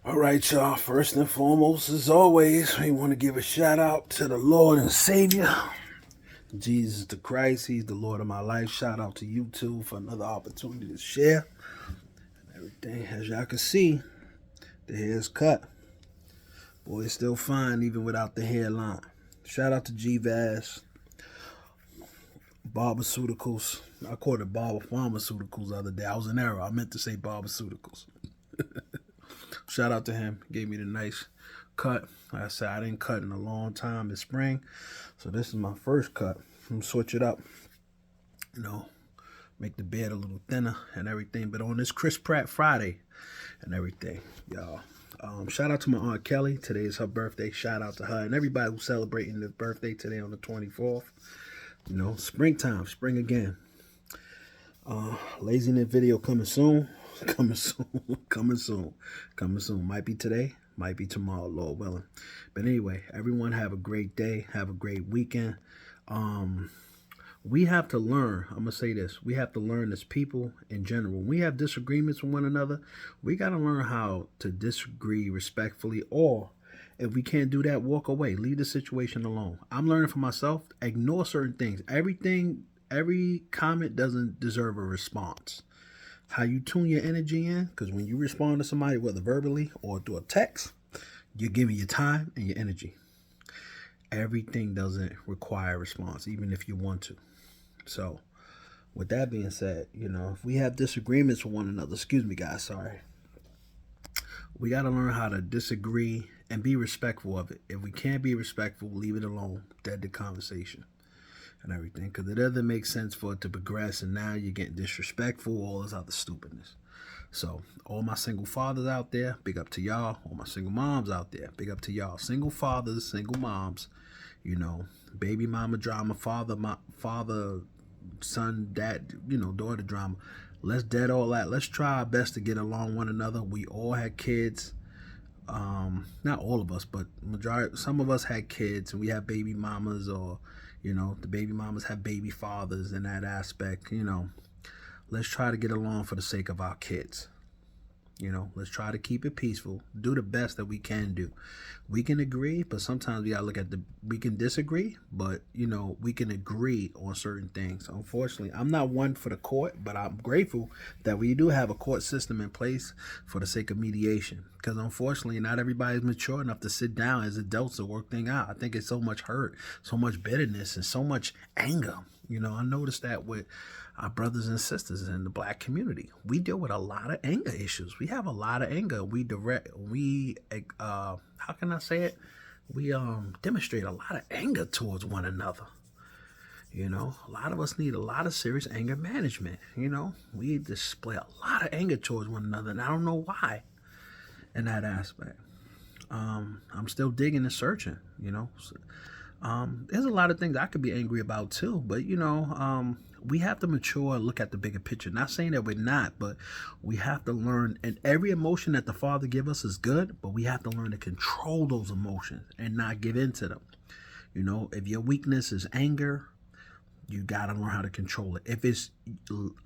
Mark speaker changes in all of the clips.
Speaker 1: All right, y'all. First and foremost, as always, we want to give a shout out to the Lord and Savior, Jesus the Christ. He's the Lord of my life. Shout out to you too for another opportunity to share everything. As y'all can see, the hair's cut. Boy, it's still fine even without the hairline. Shout out to G-Vaz, Barbaceuticals. I called it Barber Pharmaceuticals the other day. I was in error. I meant to say Barbaceuticals. Shout out to him. Gave me the nice cut. Like I said, I didn't cut in a long time this spring. So this is my first cut. I'm going to switch it up. Make the beard a little thinner and everything. But on this Chris Pratt Friday and everything, y'all. Shout out to my Aunt Kelly. Today is her birthday. Shout out to her and everybody who's celebrating their birthday today on the 24th. Springtime. Spring again. Laziness video coming soon. Coming soon. Might be today, might be tomorrow, Lord willing. But anyway, everyone have a great day. Have a great weekend. We have to learn. I'm gonna say this. We have to learn as people in general. When we have disagreements with one another, we gotta learn how to disagree respectfully, or if we can't do that, walk away. Leave the situation alone. I'm learning for myself. Ignore certain things. Every comment doesn't deserve a response. How you tune your energy in, because when you respond to somebody, whether verbally or through a text, you're giving your time and your energy. Everything doesn't require a response, even if you want to. So, with that being said, if we have disagreements with one another, excuse me, guys, sorry. We got to learn how to disagree and be respectful of it. If we can't be respectful, leave it alone. Dead the conversation and everything, because it doesn't make sense for it to progress, and now you're getting disrespectful, all this other stupidness. So all my single fathers out there, big up to y'all. All my single moms out there, big up to y'all. Single fathers, single moms, baby mama drama, father, son, dad, daughter drama. Let's dead all that. Let's try our best to get along one another. We all had kids. Not all of us, but some of us had kids, and we have baby mamas, or the baby mamas have baby fathers in that aspect. Let's try to get along for the sake of our kids. Let's try to keep it peaceful. Do the best that we can do. We can agree, but sometimes we gotta look at we can disagree, but we can agree on certain things. Unfortunately, I'm not one for the court, but I'm grateful that we do have a court system in place for the sake of mediation. Because unfortunately, not everybody's mature enough to sit down as adults to work things out. I think it's so much hurt, so much bitterness, and so much anger. I noticed that with our brothers and sisters in the black community. We deal with a lot of anger issues. We have a lot of anger. How can I say it? We demonstrate a lot of anger towards one another. A lot of us need a lot of serious anger management. We display a lot of anger towards one another, and I don't know why in that aspect. I'm still digging and searching, there's a lot of things I could be angry about too, but we have to mature and look at the bigger picture. Not saying that we're not, but we have to learn, and every emotion that the Father gives us is good, but we have to learn to control those emotions and not give in to them. If your weakness is anger, you gotta learn how to control it. If it's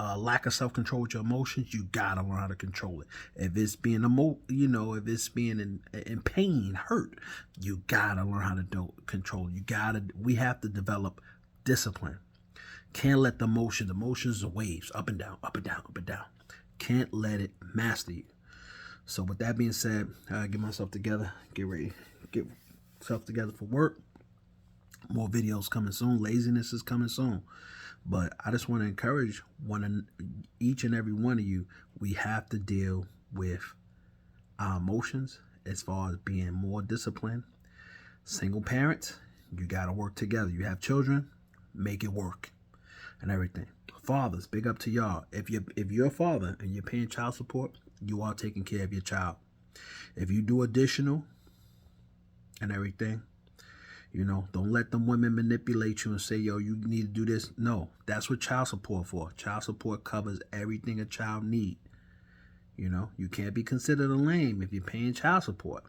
Speaker 1: lack of self-control with your emotions, you gotta learn how to control it. If it's being if it's being in pain, hurt, you gotta learn how to control it. We have to develop discipline. Can't let the emotions are waves, up and down, up and down, up and down. Can't let it master you. So with that being said, get myself together, get ready, get myself together for work. More videos coming soon. Laziness is coming soon. But I just want to encourage each and every one of you, we have to deal with our emotions as far as being more disciplined. Single parents, you got to work together. You have children, make it work and everything. Fathers, big up to y'all. If you're a father and you're paying child support, you are taking care of your child. If you do additional and everything, don't let them women manipulate you and say, yo, you need to do this. No, that's what child support for. Child support covers everything a child needs. You can't be considered a lame if you're paying child support.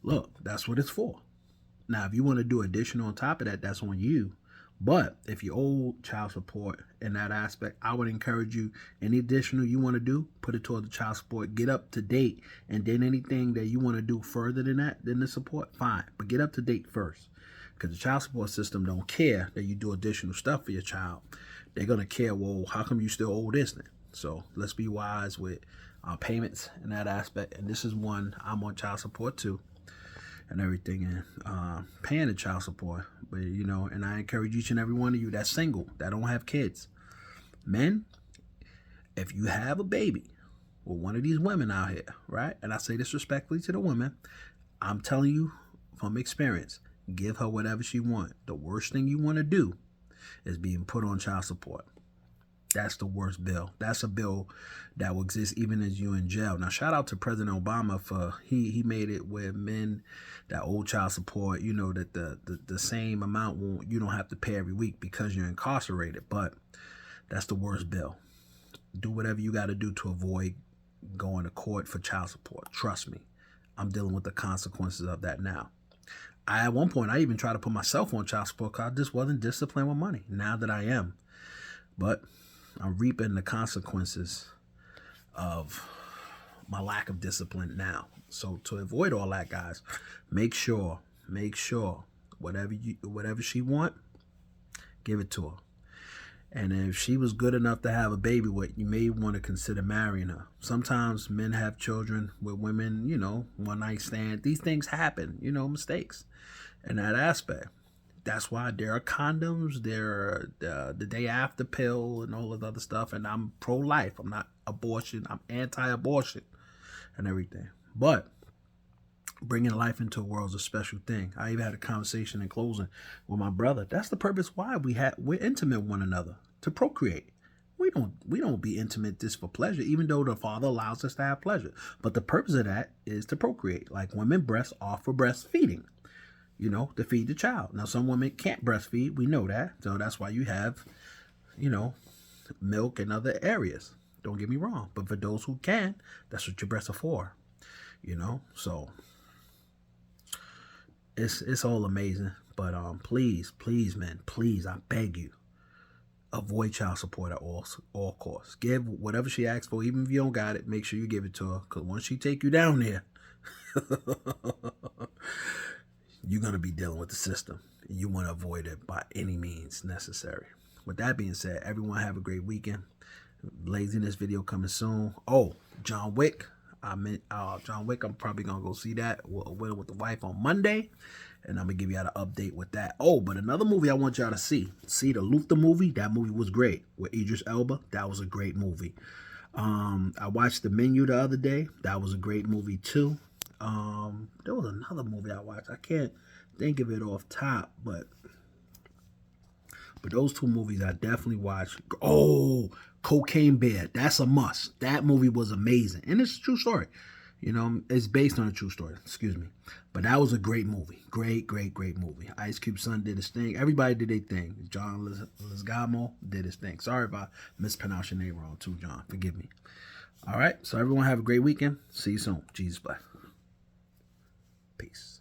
Speaker 1: Look, that's what it's for. Now, if you want to do additional on top of that, that's on you. But if you owe child support in that aspect, I would encourage you, any additional you want to do, put it toward the child support. Get up to date. And then anything that you want to do further than that, than the support, fine. But get up to date first. Because the child support system don't care that you do additional stuff for your child. They're going to care, well, how come you still owe this then? So let's be wise with our payments in that aspect. And this is one I'm on child support too, and everything, and paying the child support. But and I encourage each and every one of you that's single, that don't have kids, men, if you have a baby with one of these women out here, right? And I say this respectfully to the women, I'm telling you from experience, give her whatever she wants. The worst thing you want to do is being put on child support. That's the worst bill. That's a bill that will exist even as you in jail. Now, shout out to President Obama for he made it where men that owe child support, that the same amount you don't have to pay every week because you're incarcerated. But that's the worst bill. Do whatever you got to do to avoid going to court for child support. Trust me, I'm dealing with the consequences of that now. At one point, I even tried to put myself on child support because I just wasn't disciplined with money. Now that I am. But I'm reaping the consequences of my lack of discipline now. So to avoid all that, guys, make sure whatever she want, give it to her. And if she was good enough to have a baby with, you may want to consider marrying her. Sometimes men have children with women, one night stand. These things happen, mistakes in that aspect. That's why there are condoms, there are the day after pill and all of the other stuff. And I'm pro-life. I'm not abortion. I'm anti-abortion and everything. But bringing life into a world is a special thing. I even had a conversation in closing with my brother. That's the purpose why we're intimate with one another, to procreate. We don't be intimate just for pleasure, even though the Father allows us to have pleasure. But the purpose of that is to procreate. Like women breasts are for breastfeeding. To feed the child. Now, some women can't breastfeed. We know that. So that's why you have, milk in other areas. Don't get me wrong. But for those who can, that's what your breasts are for. So it's all amazing. But please, men, please, I beg you, avoid child support at all costs. Give whatever she asks for, even if you don't got it, make sure you give it to her. Because once she take you down there, you're going to be dealing with the system. And you want to avoid it by any means necessary. With that being said, everyone have a great weekend. Laziness video coming soon. Oh, John Wick. John Wick, I'm probably going to go see that with the wife on Monday. And I'm going to give y'all an update with that. Oh, but another movie I want y'all to see. See the Luther movie. That movie was great. With Idris Elba. That was a great movie. I watched The Menu the other day. That was a great movie too. There was another movie I watched. I can't think of it off top, but those two movies I definitely watched. Oh, Cocaine Bear. That's a must. That movie was amazing. And it's a true story. It's based on a true story. Excuse me. But that was a great movie. Great movie. Ice Cube's son did his thing. Everybody did their thing. John Lithgow did his thing. Sorry if I mispronounced your name wrong too, John. Forgive me. All right. So everyone have a great weekend. See you soon. Jesus bless. Peace.